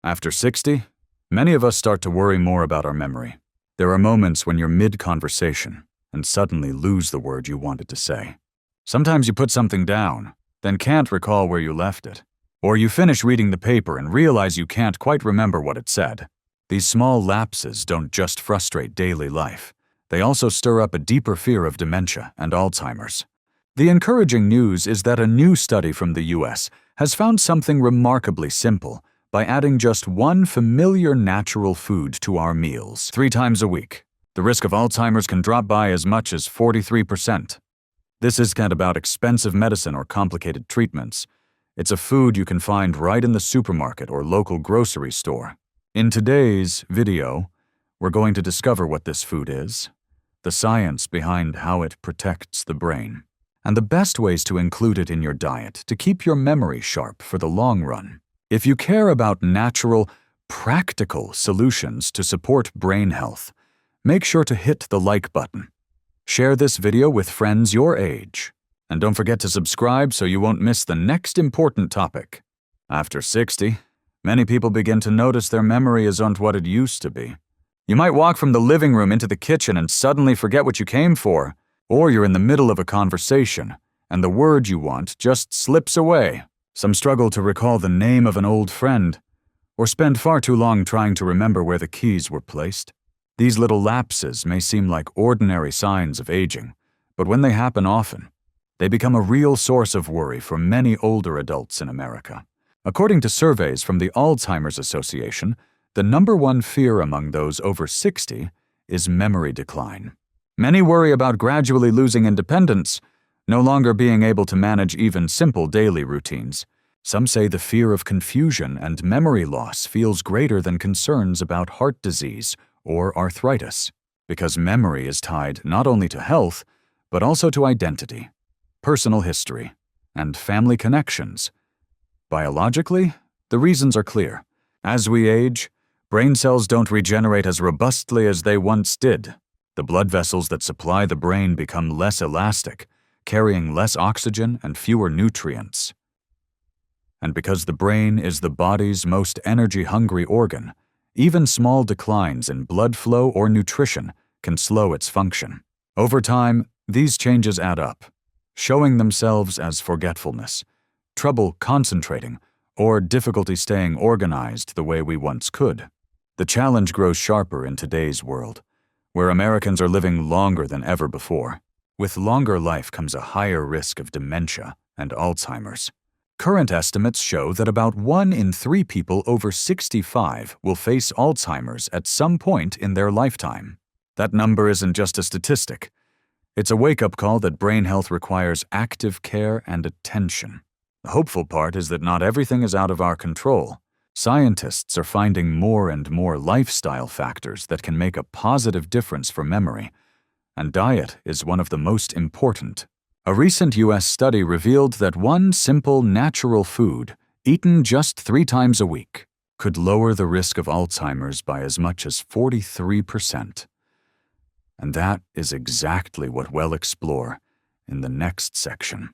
After 60, many of us start to worry more about our memory. There are moments when you're mid-conversation and suddenly lose the word you wanted to say. Sometimes you put something down, then can't recall where you left it. Or you finish reading the paper and realize you can't quite remember what it said. These small lapses don't just frustrate daily life. They also stir up a deeper fear of dementia and Alzheimer's. The encouraging news is that a new study from the US has found something remarkably simple by adding just one familiar natural food to our meals 3 times a week. The risk of Alzheimer's can drop by as much as 43%. This isn't about expensive medicine or complicated treatments. It's a food you can find right in the supermarket or local grocery store. In today's video, we're going to discover what this food is, the science behind how it protects the brain, and the best ways to include it in your diet to keep your memory sharp for the long run. If you care about natural, practical solutions to support brain health, make sure to hit the like button. Share this video with friends your age, and don't forget to subscribe so you won't miss the next important topic. After 60, many people begin to notice their memory isn't what it used to be. You might walk from the living room into the kitchen and suddenly forget what you came for, or you're in the middle of a conversation, and the word you want just slips away. Some struggle to recall the name of an old friend, or spend far too long trying to remember where the keys were placed. These little lapses may seem like ordinary signs of aging, but when they happen often, they become a real source of worry for many older adults in America. According to surveys from the Alzheimer's Association, the #1 fear among those over 60 is memory decline. Many worry about gradually losing independence, no longer being able to manage even simple daily routines. Some say the fear of confusion and memory loss feels greater than concerns about heart disease or arthritis, because memory is tied not only to health, but also to identity, personal history, and family connections. Biologically, the reasons are clear. As we age, brain cells don't regenerate as robustly as they once did. The blood vessels that supply the brain become less elastic, carrying less oxygen and fewer nutrients. And because the brain is the body's most energy-hungry organ, even small declines in blood flow or nutrition can slow its function. Over time, these changes add up, showing themselves as forgetfulness, trouble concentrating, or difficulty staying organized the way we once could. The challenge grows sharper in today's world, where Americans are living longer than ever before. With longer life comes a higher risk of dementia and Alzheimer's. Current estimates show that about 1 in 3 people over 65 will face Alzheimer's at some point in their lifetime. That number isn't just a statistic. It's a wake-up call that brain health requires active care and attention. The hopeful part is that not everything is out of our control. Scientists are finding more and more lifestyle factors that can make a positive difference for memory, and diet is one of the most important. A recent US study revealed that one simple natural food, eaten just 3 times a week, could lower the risk of Alzheimer's by as much as 43%. And that is exactly what we'll explore in the next section.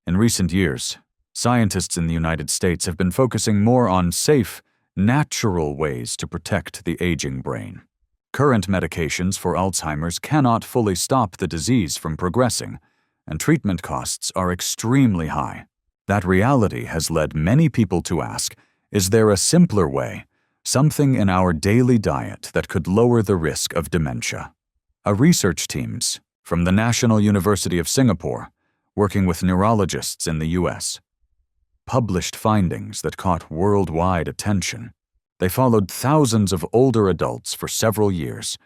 In recent years, scientists in the United States have been focusing more on safe, natural ways to protect the aging brain. Current medications for Alzheimer's cannot fully stop the disease from progressing, and treatment costs are extremely high. That reality has led many people to ask, is there a simpler way, something in our daily diet that could lower the risk of dementia? Research teams from the National University of Singapore, working with neurologists in the US, published findings that caught worldwide attention. They followed thousands of older adults for several years,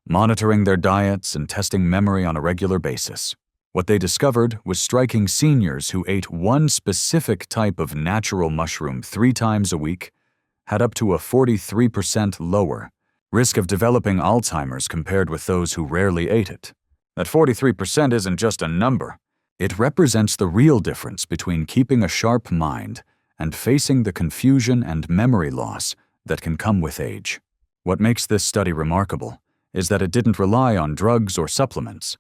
monitoring their diets and testing memory on a regular basis. What they discovered was striking: seniors who ate one specific type of natural mushroom 3 times a week had up to a 43% lower risk of developing Alzheimer's compared with those who rarely ate it. That 43% isn't just a number. It represents the real difference between keeping a sharp mind and facing the confusion and memory loss that can come with age. What makes this study remarkable is that it didn't rely on drugs or supplements,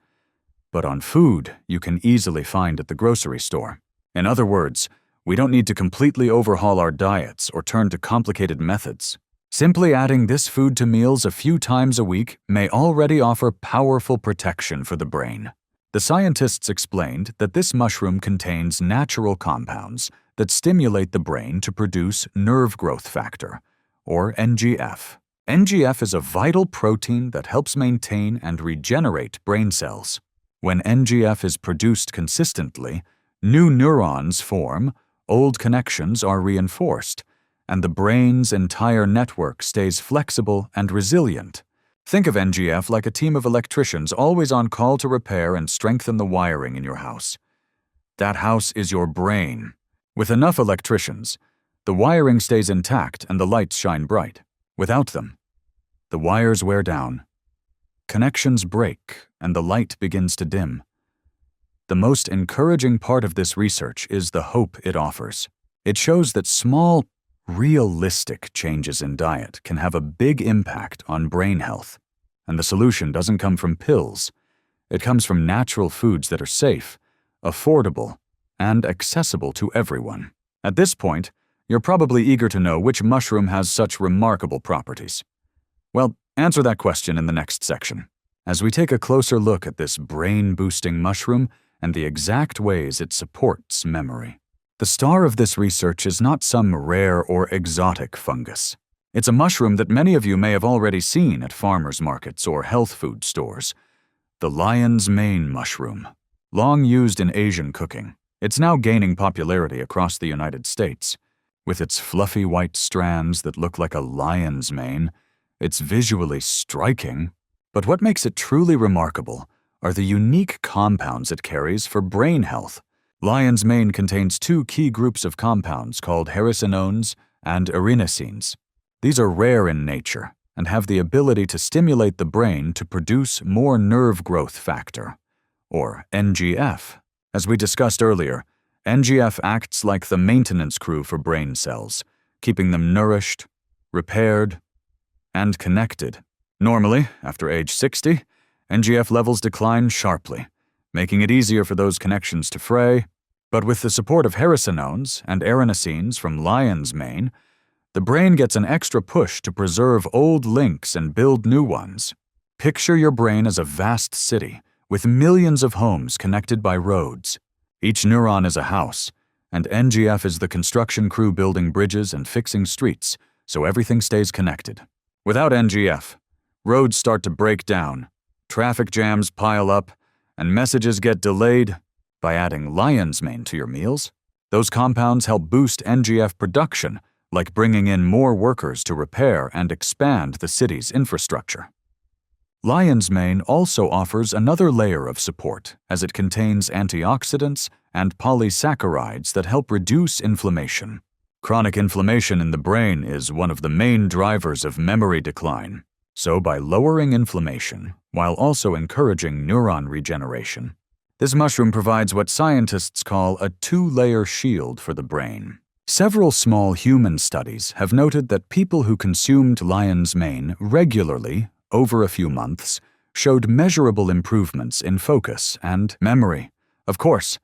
but on food you can easily find at the grocery store. In other words, We don't need to completely overhaul our diets or turn to complicated methods. Simply adding this food to meals a few times a week may already offer powerful protection for the brain. The scientists explained that this mushroom contains natural compounds that stimulate the brain to produce nerve growth factor, or NGF. NGF is a vital protein that helps maintain and regenerate brain cells. When NGF is produced consistently, new neurons form, old connections are reinforced, and the brain's entire network stays flexible and resilient. Think of NGF like a team of electricians always on call to repair and strengthen the wiring in your house. That house is your brain. With enough electricians, the wiring stays intact and the lights shine bright. Without them, the wires wear down, connections break, and the light begins to dim. The most encouraging part of this research is the hope it offers. It shows that small, realistic changes in diet can have a big impact on brain health. And the solution doesn't come from pills. It comes from natural foods that are safe, affordable, and accessible to everyone. At this point, you're probably eager to know which mushroom has such remarkable properties. Well, answer that question in the next section, as we take a closer look at this brain-boosting mushroom and the exact ways it supports memory. The star of this research is not some rare or exotic fungus. It's a mushroom that many of you may have already seen at farmers markets or health food stores. The lion's mane mushroom. Long used in Asian cooking, it's now gaining popularity across the United States. With its fluffy white strands that look like a lion's mane, it's visually striking. But what makes it truly remarkable are the unique compounds it carries for brain health. Lion's mane contains two key groups of compounds called hericenones and arenosines. These are rare in nature and have the ability to stimulate the brain to produce more nerve growth factor, or NGF. As we discussed earlier, NGF acts like the maintenance crew for brain cells, keeping them nourished, repaired, and connected. Normally, after age 60, NGF levels decline sharply, making it easier for those connections to fray. But with the support of hericenones and arenosines from lion's mane, the brain gets an extra push to preserve old links and build new ones. Picture your brain as a vast city with millions of homes connected by roads. Each neuron is a house, and NGF is the construction crew building bridges and fixing streets, so everything stays connected. Without NGF, roads start to break down, traffic jams pile up, and messages get delayed. By adding lion's mane to your meals, those compounds help boost NGF production, like bringing in more workers to repair and expand the city's infrastructure. Lion's mane also offers another layer of support, as it contains antioxidants and polysaccharides that help reduce inflammation. Chronic inflammation in the brain is one of the main drivers of memory decline. So by lowering inflammation, while also encouraging neuron regeneration, this mushroom provides what scientists call a two-layer shield for the brain. Several small human studies have noted that people who consumed lion's mane regularly over a few months showed measurable improvements in focus and memory. Of course,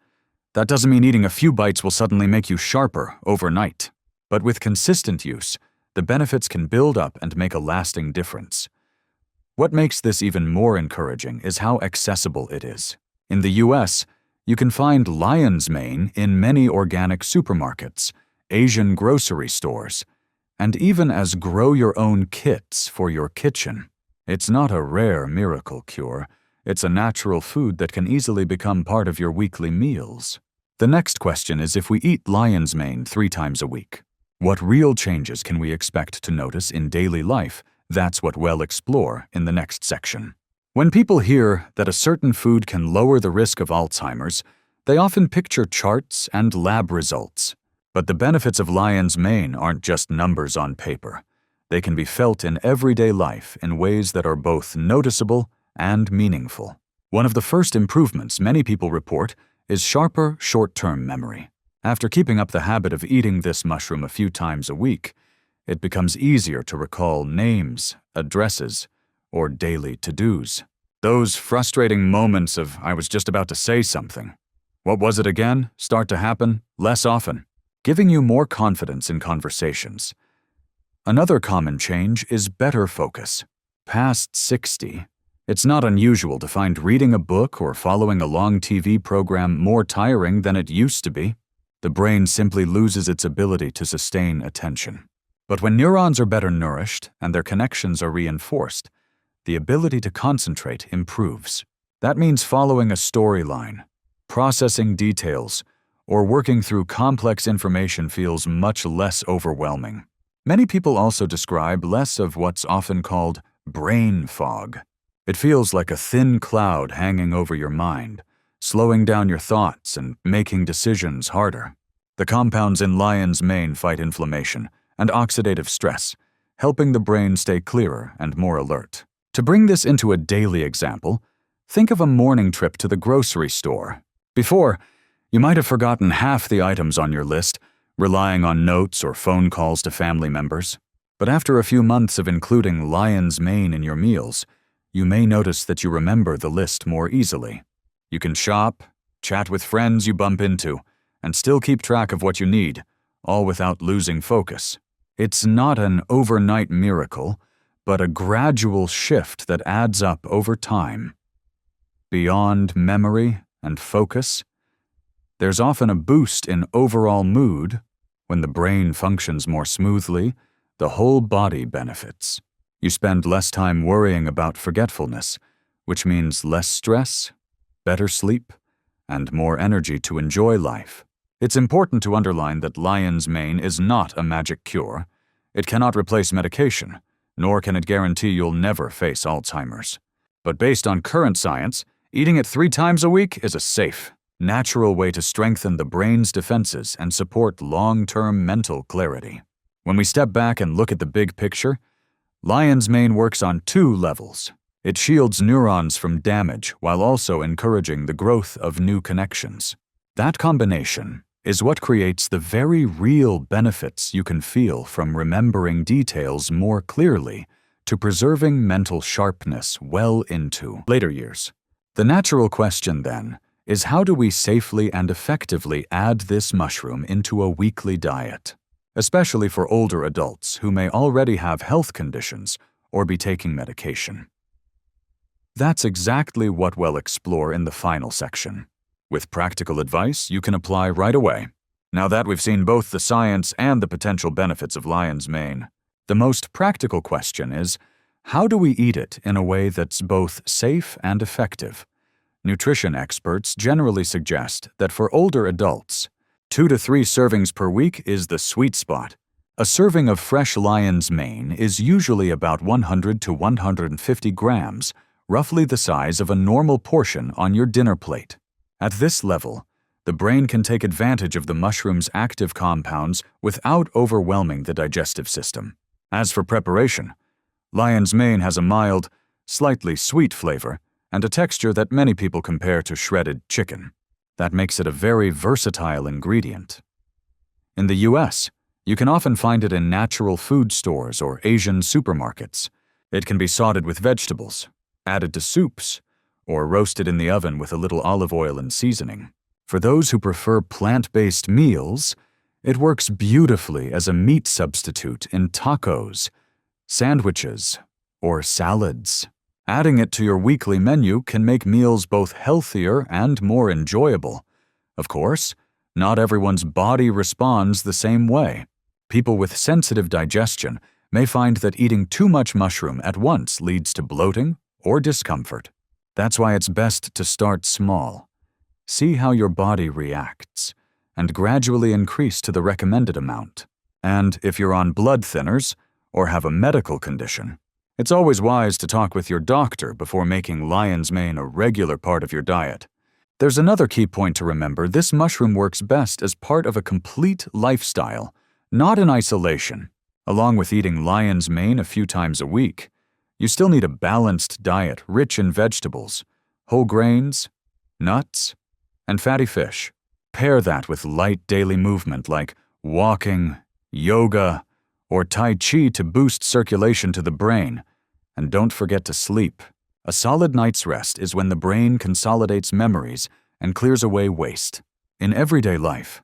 that doesn't mean eating a few bites will suddenly make you sharper overnight. But with consistent use, the benefits can build up and make a lasting difference. What makes this even more encouraging is how accessible it is. In the US, you can find lion's mane in many organic supermarkets, Asian grocery stores, and even as grow-your-own kits for your kitchen. It's not a rare miracle cure. It's a natural food that can easily become part of your weekly meals. The next question is, if we eat lion's mane 3 times a week, what real changes can we expect to notice in daily life? That's what we'll explore in the next section. When people hear that a certain food can lower the risk of Alzheimer's, they often picture charts and lab results. But the benefits of lion's mane aren't just numbers on paper. They can be felt in everyday life in ways that are both noticeable and meaningful. One of the first improvements many people report is sharper short-term memory. After keeping up the habit of eating this mushroom a few times a week, it becomes easier to recall names, addresses, or daily to-dos. Those frustrating moments of "I was just about to say something. What was it again?" start to happen less often. giving you more confidence in conversations. Another common change is better focus. Past 60, it's not unusual to find reading a book or following a long TV program more tiring than it used to be. The brain simply loses its ability to sustain attention. But when neurons are better nourished and their connections are reinforced, the ability to concentrate improves. That means following a storyline, processing details, or working through complex information feels much less overwhelming. Many people also describe less of what's often called brain fog. It feels like a thin cloud hanging over your mind, slowing down your thoughts and making decisions harder. The compounds in lion's mane fight inflammation and oxidative stress, helping the brain stay clearer and more alert. To bring this into a daily example, think of a morning trip to the grocery store. Before, you might have forgotten half the items on your list, relying on notes or phone calls to family members. But after a few months of including lion's mane in your meals, you may notice that you remember the list more easily. You can shop, chat with friends you bump into, and still keep track of what you need, all without losing focus. It's not an overnight miracle, but a gradual shift that adds up over time. Beyond memory and focus, there's often a boost in overall mood. When the brain functions more smoothly, the whole body benefits. You spend less time worrying about forgetfulness, which means less stress, better sleep, and more energy to enjoy life. It's important to underline that lion's mane is not a magic cure. It cannot replace medication, nor can it guarantee you'll never face Alzheimer's. But based on current science, eating it 3 times a week is a safe, natural way to strengthen the brain's defenses and support long-term mental clarity. When we step back and look at the big picture, lion's mane works on 2 levels. It shields neurons from damage while also encouraging the growth of new connections. That combination is what creates the very real benefits you can feel from remembering details more clearly to preserving mental sharpness well into later years. The natural question, then, is how do we safely and effectively add this mushroom into a weekly diet, especially for older adults who may already have health conditions or be taking medication? That's exactly what we'll explore in the final section, with practical advice you can apply right away. Now that we've seen both the science and the potential benefits of lion's mane, the most practical question is, how do we eat it in a way that's both safe and effective? Nutrition experts generally suggest that for older adults, 2 to 3 servings per week is the sweet spot. A serving of fresh lion's mane is usually about 100 to 150 grams, roughly the size of a normal portion on your dinner plate. At this level, the brain can take advantage of the mushroom's active compounds without overwhelming the digestive system. As for preparation, lion's mane has a mild, slightly sweet flavor and a texture that many people compare to shredded chicken. That makes it a very versatile ingredient. In the US, you can often find it in natural food stores or Asian supermarkets. It can be sautéed with vegetables, added to soups, or roasted in the oven with a little olive oil and seasoning. For those who prefer plant-based meals, it works beautifully as a meat substitute in tacos, sandwiches, or salads. Adding it to your weekly menu can make meals both healthier and more enjoyable. Of course, not everyone's body responds the same way. People with sensitive digestion may find that eating too much mushroom at once leads to bloating or discomfort. That's why it's best to start small. See how your body reacts, and gradually increase to the recommended amount. And if you're on blood thinners or have a medical condition, it's always wise to talk with your doctor before making lion's mane a regular part of your diet. There's another key point to remember. This mushroom works best as part of a complete lifestyle, not in isolation. Along with eating lion's mane a few times a week, you still need a balanced diet rich in vegetables, whole grains, nuts, and fatty fish. Pair that with light daily movement like walking, yoga, or Tai Chi to boost circulation to the brain. And don't forget to sleep. A solid night's rest is when the brain consolidates memories and clears away waste. In everyday life,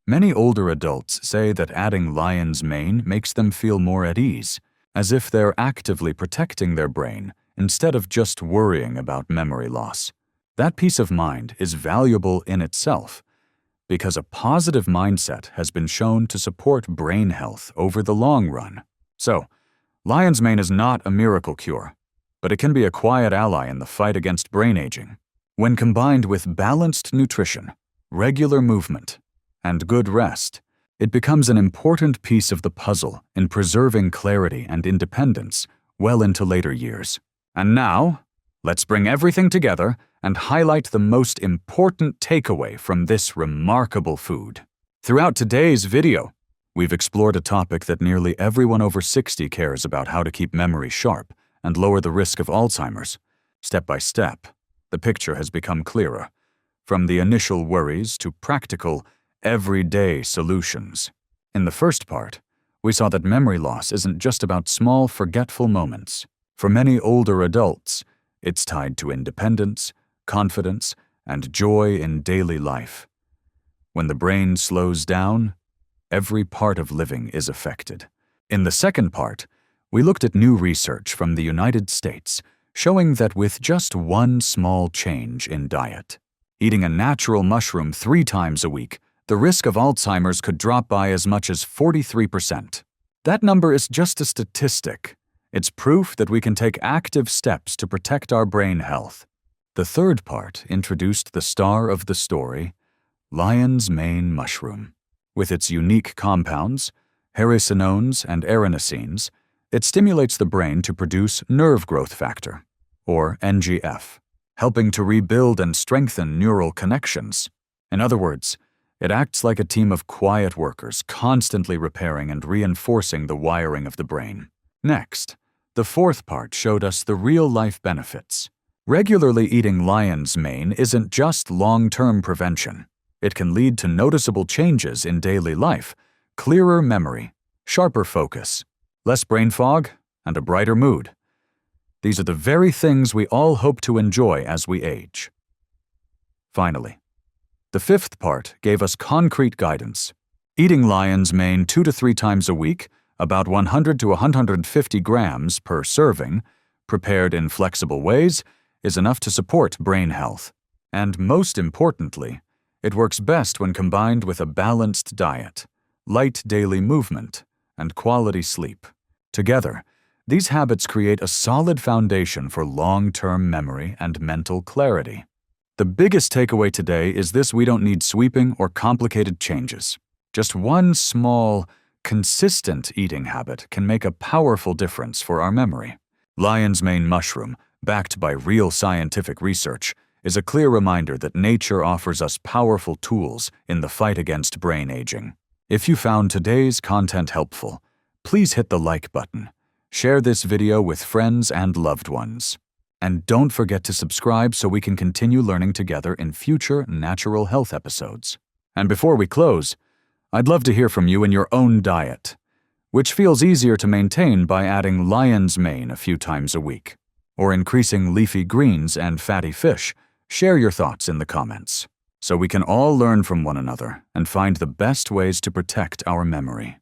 Many older adults say that adding lion's mane makes them feel more at ease, as if they're actively protecting their brain instead of just worrying about memory loss. That peace of mind is valuable in itself, because a positive mindset has been shown to support brain health over the long run. So, lion's mane is not a miracle cure, but it can be a quiet ally in the fight against brain aging. When combined with balanced nutrition, regular movement, and good rest, it becomes an important piece of the puzzle in preserving clarity and independence well into later years. And now, let's bring everything together and highlight the most important takeaway from this remarkable food. Throughout today's video, we've explored a topic that nearly everyone over 60 cares about: how to keep memory sharp and lower the risk of Alzheimer's. Step by step, the picture has become clearer, from the initial worries to practical, everyday solutions. In the first part, we saw that memory loss isn't just about small, forgetful moments. For many older adults, it's tied to independence, confidence, and joy in daily life. When the brain slows down, every part of living is affected. In the second part, we looked at new research from the United States showing that with just one small change in diet, eating a natural mushroom 3 times a week, the risk of Alzheimer's could drop by as much as 43%. That number is just a statistic. It's proof that we can take active steps to protect our brain health. The third part introduced the star of the story, lion's mane mushroom. With its unique compounds, hericenones and arenosines, it stimulates the brain to produce nerve growth factor, or NGF, helping to rebuild and strengthen neural connections. In other words, it acts like a team of quiet workers, constantly repairing and reinforcing the wiring of the brain. Next, the fourth part showed us the real-life benefits. Regularly eating lion's mane isn't just long-term prevention. It can lead to noticeable changes in daily life: clearer memory, sharper focus, less brain fog, and a brighter mood. These are the very things we all hope to enjoy as we age. Finally, the fifth part gave us concrete guidance. Eating lion's mane 2 to 3 times a week, about 100 to 150 grams per serving, prepared in flexible ways, is enough to support brain health. And most importantly, it works best when combined with a balanced diet, light daily movement, and quality sleep. Together, these habits create a solid foundation for long-term memory and mental clarity. The biggest takeaway today is this: we don't need sweeping or complicated changes. Just one small, consistent eating habit can make a powerful difference for our memory. Lion's mane mushroom, backed by real scientific research, is a clear reminder that nature offers us powerful tools in the fight against brain aging. If you found today's content helpful, please hit the like button, share this video with friends and loved ones, and don't forget to subscribe so we can continue learning together in future natural health episodes. And before we close, I'd love to hear from you in your own diet. Which feels easier to maintain by adding lion's mane a few times a week, or increasing leafy greens and fatty fish? Share your thoughts in the comments, so we can all learn from one another and find the best ways to protect our memory.